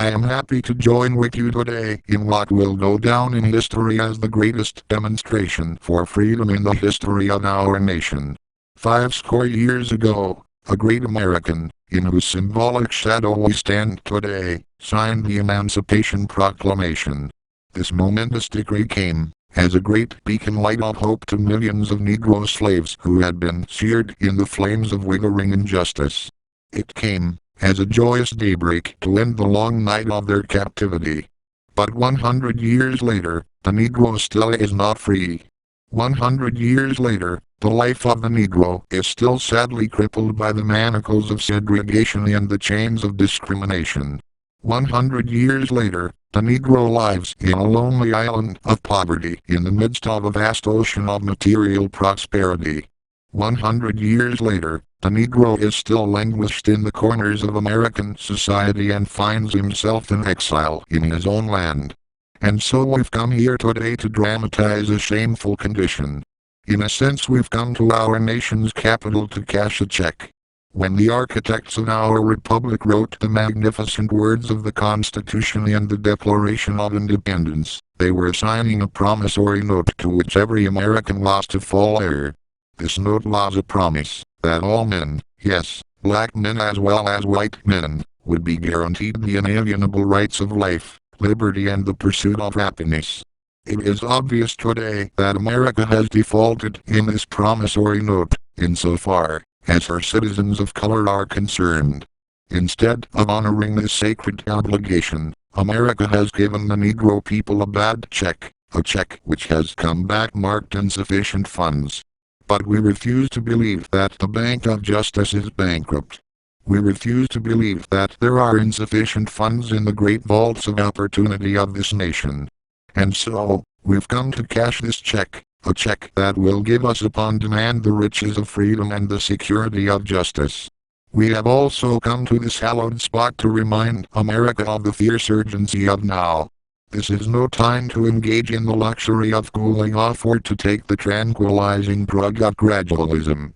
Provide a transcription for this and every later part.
I am happy to join with you today in what will go down in history as the greatest demonstration for freedom in the history of our nation. 50 years ago, a great American, in whose symbolic shadow we stand today, signed the Emancipation Proclamation. This momentous decree came as a great beacon light of hope to millions of Negro slaves who had been seared in the flames of withering injustice. It came as a joyous daybreak to end the long night of their captivity. But 100 years later, the Negro still is not free. 100 years later, the life of the Negro is still sadly crippled by the manacles of segregation and the chains of discrimination. 100 years later, the Negro lives in a lonely island of poverty in the midst of a vast ocean of material prosperity. 100 years later, the Negro is still languished in the corners of American society and finds himself in exile in his own land. And so we've come here today to dramatize a shameful condition. In a sense, we've come to our nation's capital to cash a check. When the architects of our republic wrote the magnificent words of the Constitution and the Declaration of Independence, they were signing a promissory note to which every American was to fall heir. This note was a promise that all men, yes, black men as well as white men, would be guaranteed the inalienable rights of life, liberty and the pursuit of happiness. It is obvious today that America has defaulted in this promissory note, insofar as her citizens of color are concerned. Instead of honoring this sacred obligation, America has given the Negro people a bad check, a check which has come back marked insufficient funds. But we refuse to believe that the Bank of Justice is bankrupt. We refuse to believe that there are insufficient funds in the great vaults of opportunity of this nation. And so, we've come to cash this check, a check that will give us upon demand the riches of freedom and the security of justice. We have also come to this hallowed spot to remind America of the fierce urgency of now. This is no time to engage in the luxury of cooling off or to take the tranquilizing drug of gradualism.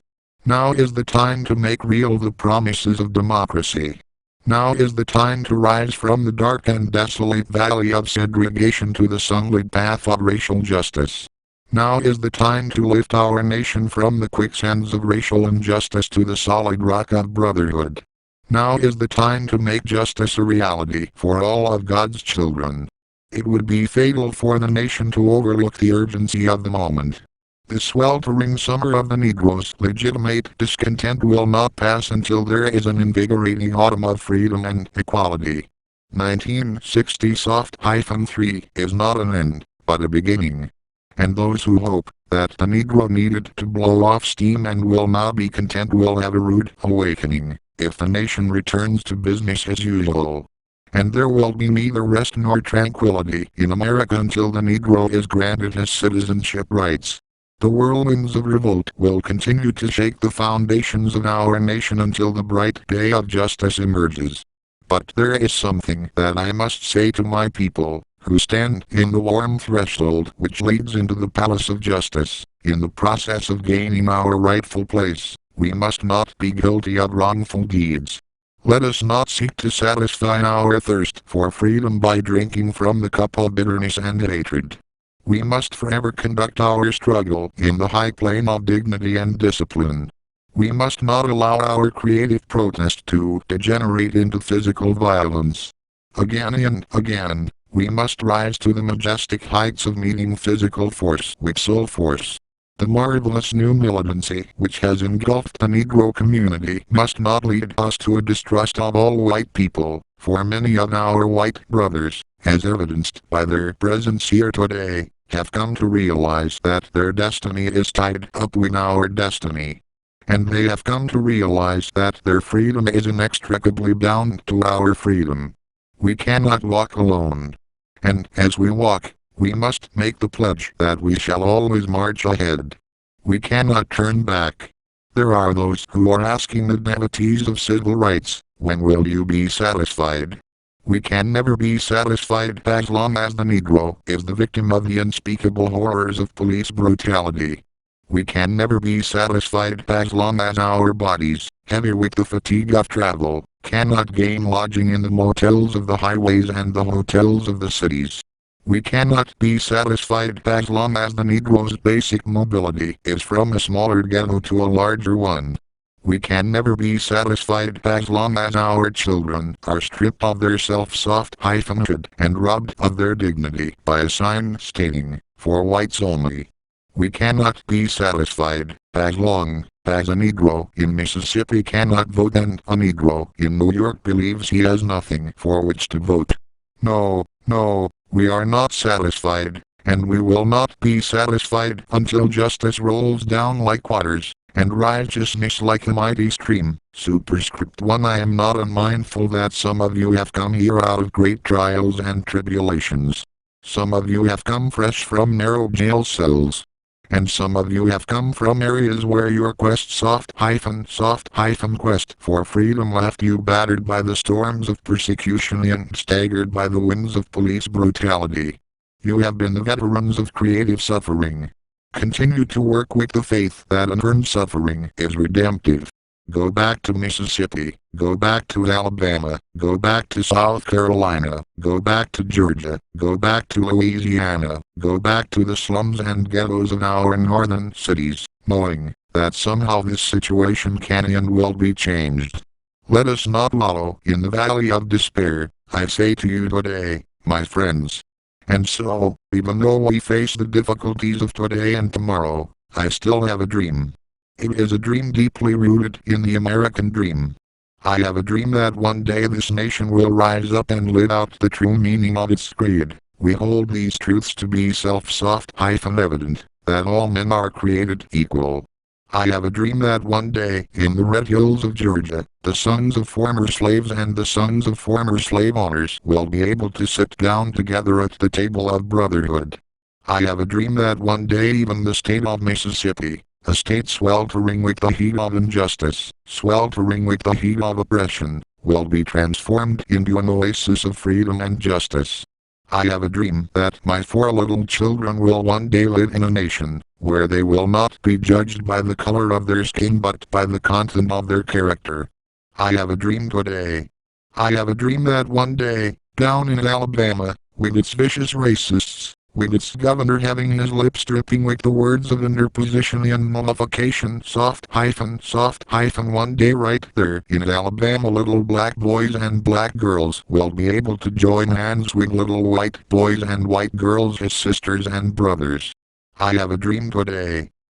Now is the time to make real the promises of democracy. Now is the time to rise from the dark and desolate valley of segregation to the sunlit path of racial justice. Now is the time to lift our nation from the quicksands of racial injustice to the solid rock of brotherhood. Now is the time to make justice a reality for all of God's children. It would be fatal for the nation to overlook the urgency of the moment. The sweltering summer of the Negro's legitimate discontent will not pass until there is an invigorating autumn of freedom and equality. 1960 soft-3 is not an end, but a beginning. And those who hope that the Negro needed to blow off steam and will now be content will have a rude awakening, if the nation returns to business as usual. And there will be neither rest nor tranquility in America until the Negro is granted his citizenship rights. The whirlwinds of revolt will continue to shake the foundations of our nation until the bright day of justice emerges. But there is something that I must say to my people, who stand in the warm threshold which leads into the palace of justice. In the process of gaining our rightful place, we must not be guilty of wrongful deeds. Let us not seek to satisfy our thirst for freedom by drinking from the cup of bitterness and hatred. We must forever conduct our struggle in the high plane of dignity and discipline. We must not allow our creative protest to degenerate into physical violence. Again and again, we must rise to the majestic heights of meeting physical force with soul force. The marvelous new militancy which has engulfed the Negro community must not lead us to a distrust of all white people, for many of our white brothers, as evidenced by their presence here today, have come to realize that their destiny is tied up with our destiny. And they have come to realize that their freedom is inextricably bound to our freedom. We cannot walk alone. And as we walk, we must make the pledge that we shall always march ahead. We cannot turn back. There are those who are asking the devotees of civil rights, when will you be satisfied? We can never be satisfied as long as the Negro is the victim of the unspeakable horrors of police brutality. We can never be satisfied as long as our bodies, heavy with the fatigue of travel, cannot gain lodging in the motels of the highways and the hotels of the cities. We cannot be satisfied as long as the Negro's basic mobility is from a smaller ghetto to a larger one. We can never be satisfied as long as our children are stripped of their self-soft-hyphenated and robbed of their dignity by a sign stating, "For whites only." We cannot be satisfied as long as a Negro in Mississippi cannot vote and a Negro in New York believes he has nothing for which to vote. No, no, we are not satisfied, and we will not be satisfied until justice rolls down like waters, and righteousness like a mighty stream. Superscript 1. I am not unmindful that some of you have come here out of great trials and tribulations. Some of you have come fresh from narrow jail cells. And some of you have come from areas where your soft quest for freedom left you battered by the storms of persecution and staggered by the winds of police brutality. You have been the veterans of creative suffering. Continue to work with the faith that unearned suffering is redemptive. Go back to Mississippi, go back to Alabama, go back to South Carolina, go back to Georgia, go back to Louisiana, go back to the slums and ghettos of our northern cities, knowing that somehow this situation can and will be changed. Let us not wallow in the valley of despair, I say to you today, my friends. And so, even though we face the difficulties of today and tomorrow, I still have a dream. It is a dream deeply rooted in the American dream. I have a dream that one day this nation will rise up and live out the true meaning of its creed. We hold these truths to be self-evident, that all men are created equal. I have a dream that one day, in the red hills of Georgia, the sons of former slaves and the sons of former slave owners will be able to sit down together at the table of brotherhood. I have a dream that one day even the state of Mississippi, a state sweltering with the heat of injustice, sweltering with the heat of oppression, will be transformed into an oasis of freedom and justice. I have a dream that my 4 little children will one day live in a nation where they will not be judged by the color of their skin but by the content of their character. I have a dream today. I have a dream that one day, down in Alabama, with its vicious racists, with its governor having his lips dripping with the words of interposition and nullification, one day right there in Alabama little black boys and black girls will be able to join hands with little white boys and white girls as sisters and brothers. I have a dream today.